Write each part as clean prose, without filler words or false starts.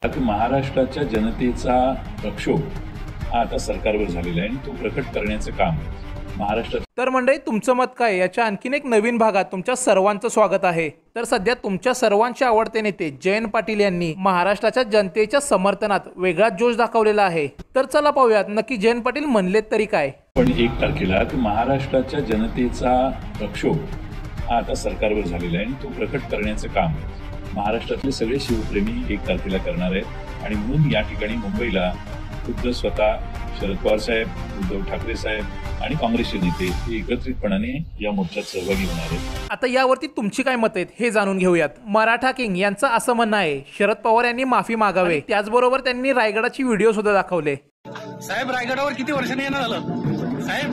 की महाराष्ट्राच्या जनतेचा प्रक्षोभ हा आता सरकारवर झालेला आहे आणि तो प्रकट करण्याचं काम महाराष्ट्रात. तर मंडळी, तुमचं मत काय याच्या आणखीन एक नवीन भागात तुमच्या सर्वांचं स्वागत आहे. तर सध्या तुमच्या सर्वांचे आवडते नेते जयंत पाटील यांनी महाराष्ट्राच्या जनतेच्या समर्थनात वेगळा जोश दाखवलेला आहे. तर चला पाहूयात नक्की जयंत पाटील म्हणलेत तरी काय. पण 1 तारखेला की महाराष्ट्राच्या जनतेचा प्रक्षोभ हा आता सरकारवर झालेला आहे आणि तो प्रकट करण्याचं काम महाराष्ट्रातले सगळे शिवप्रेमी 1 तारखेला करणार आहेत. आणि म्हणून या ठिकाणी मुंबईला खुद्द स्वतः शरद पवार साहेब, उद्धव ठाकरे साहेब आणि काँग्रेसचे नेते हे एकत्रितपणाने या मोर्चात सहभागी होणार आहेत. आता यावरती तुमची काय मत आहेत हे जाणून घेऊयात. मराठा किंग यांचं असं म्हणणं आहे शरद पवार यांनी माफी मागावे. त्याचबरोबर त्यांनी रायगडाची व्हिडिओ सुद्धा दाखवले. साहेब, रायगडावर किती वर्षांनी येणार झालं साहेब?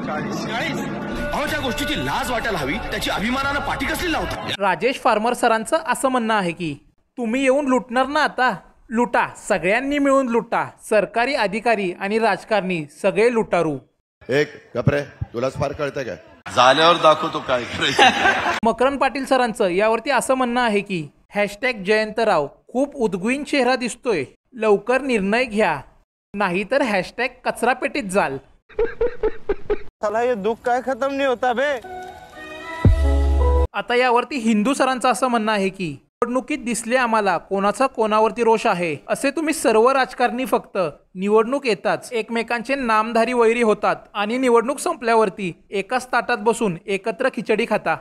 40. अहो, ज्या गोष्टीची लाज वाटायला हवी त्याची अभिमानानं पाठी कसली लावतात. राजेश फार्मर सरांचं असं म्हणणं आहे की तुम्ही येऊन लुटणार ना, आता लुटा, सगळ्यांनी मिळून लुटा. सरकारी अधिकारी आणि राजकारणी सगळे लुटारू. एक गपरे, तुलाच फार कळतंय काय? झाल्यावर दाखवतो काय करायचं. मकरंद पाटील सरांचं यावरती असं म्हणणं आहे की #जयंतराव खूप उद्ग्वीन चेहरा दिसतोय, लवकर निर्णय घ्या, नाहीतर #कचरा पेटीत जाल. साला ये दुख काय खत्म नहीं होता बे. आता यावरती हिंदू सरांचं असं म्हणणं आहे की निवडणुकीत दिसले आम्हाला कोणाचा कोणावरती रोष आहे. असे तुम्ही सर्व राजकारणी फक्त निवडणूक येताच एकमेकांचे नामधारी वैरी होतात आणि निवडणूक संपल्यावरती एकाच ताटात बसून एकत्र खिचडी खाता.